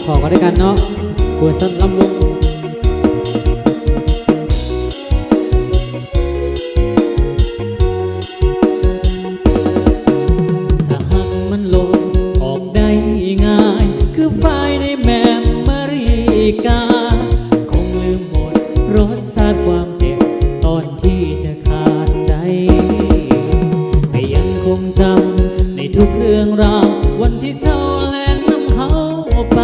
ขอก็ได้กันเนาะหัวสั้นลำวงถ้าหากมันลงออกได้ง่ายคือไฟในแมมเมรีกาคงลืมหมดรสชาติความเจ็บตอนที่จะขาดใจแต่ยังคงจำในทุกเรื่องราววันที่เจ้าแลนนำเขาไป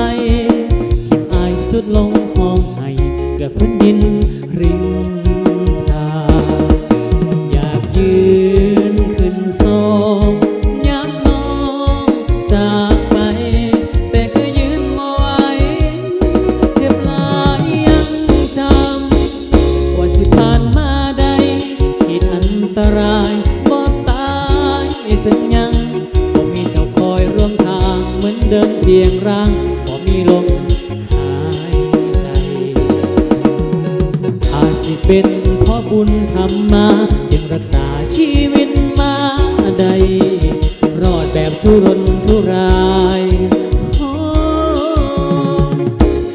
ที่อายสุดลงห้องให้เกือบพื้นดินริมทางอยากยืนขึ้นโซมยับน้องจากไปแต่ก็ยืนมาไว้เจ็บหลายยังจำว่าสิผ่านมาได้ขีดอันตรายบ่ตายจะยังบ่มีเจ้าคอยร่วมทางเหมือนเดินเพียงร่างบ่มีลมหายใจอาจสิเป็นเพราะบุญทำมาจึงรักษาชีวิตมาได้รอดแบบทุรนทุรายโอ้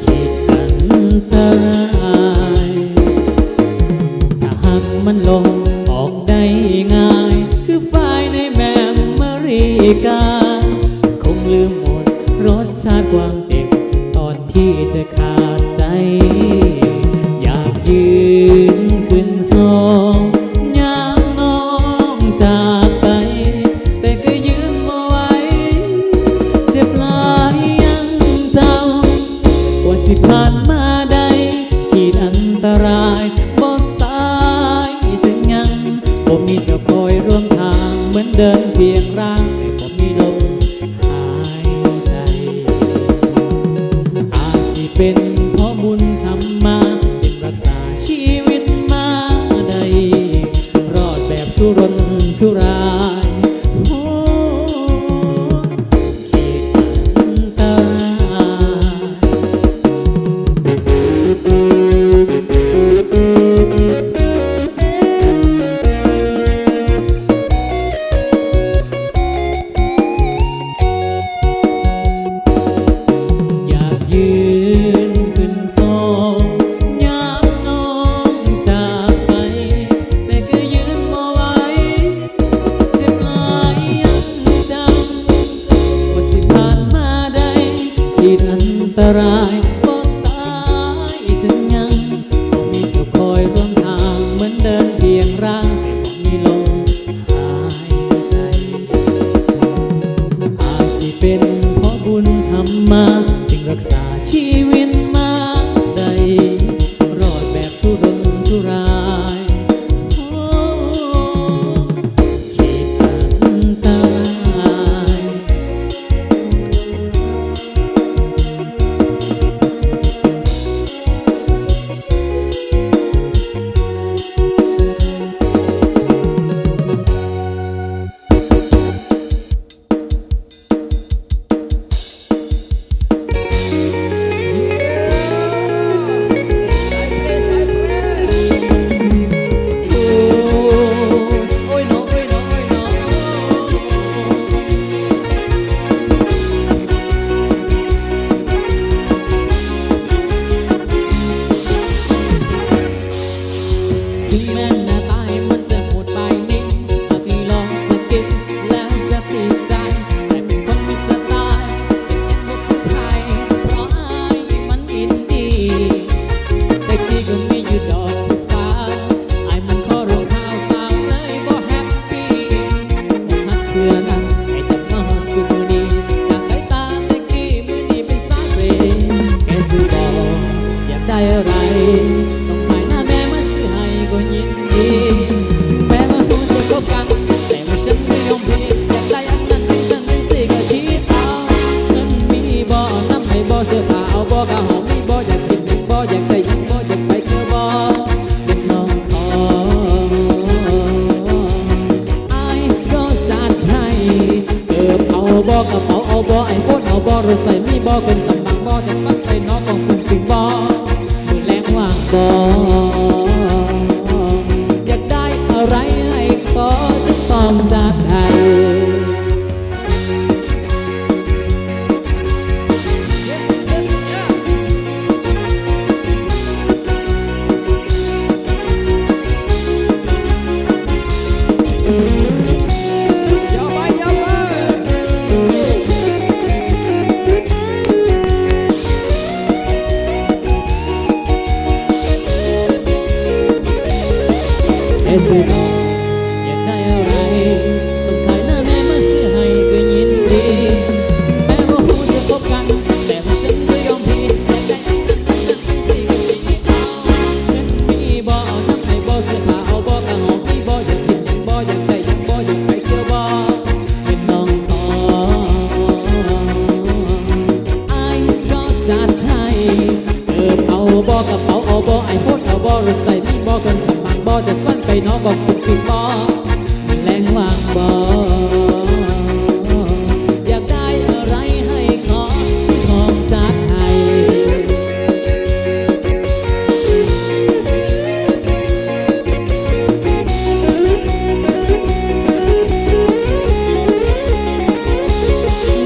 ขีดอันตรายจะหักมันลงออกได้ง่ายคือไฟในแมมเมรีกาคงลืมหมดรสชาติความเจ็บตอนที่จะขาดใจอยากยืนขึ้นโซยามน้องจากไปแต่ก็ยืนมาไว้เจ็บหลายยังจำว่าสิผ่านมาได้ขีดอันตรายบ่ตายจึงยังบ่มีเจ้าคอยร่วมทางเหมือนเดินเพียงร่างแต่บ่มีลมหายใจอาจสิเป็นเพราะบุญทำมาจึงรักษาชีวิตมาได้รอดแบบทุรนทุรายโอ้ขีดอันตรายอยากยืนขึ้นโซยามน้องจากไปแต่ก็ยืนมาไว้เจ็บหลายยังจำว่าสิผ่านมาได้ขีดอันตรายบ่ตายจึงยังบ่มีเจ้าคอยร่วมทางเหมือนเดินเพียงร่างแต่บ่มีลมหายใจอาจสิเป็นเพราะบุญทำมาจึงรักษาชีวิตมาได้รอดแบบทุรนทุรายโอ้ขีดอันตราย บอกกระเป๋าเอาบ่ไอ้โคตรเอาบ่รถใส่มีบ่เกินสำบังบ่แต่ปักไปนอกของคุณถึงบ่มือแรงว่างบ่อยากได้อะไรให้ก็จะต้องจากใด ก็คุณปิดบ่แรงวางบ่อยากได้อะไรให้ขอชิ้นทองจากไทย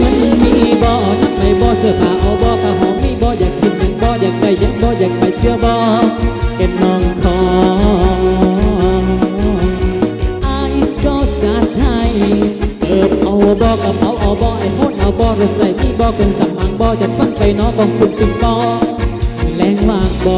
มันมีบ่นักไม่บ่เสื้อผ้าเอาบ่ผ้าหอมมีบ่อยากกินยังบ่อยากได้ยังบ่อยากไปเชื่อบ่เก็บน้องขออ้ายก็จัดให้เอิบเอาบ่กับเอาบ่ไอ้โพดเอาบ่รถใส่มีบ่เกินสำมังบ่จะฟังไปน้องของคุณปิ่นบ่แรงมากบ่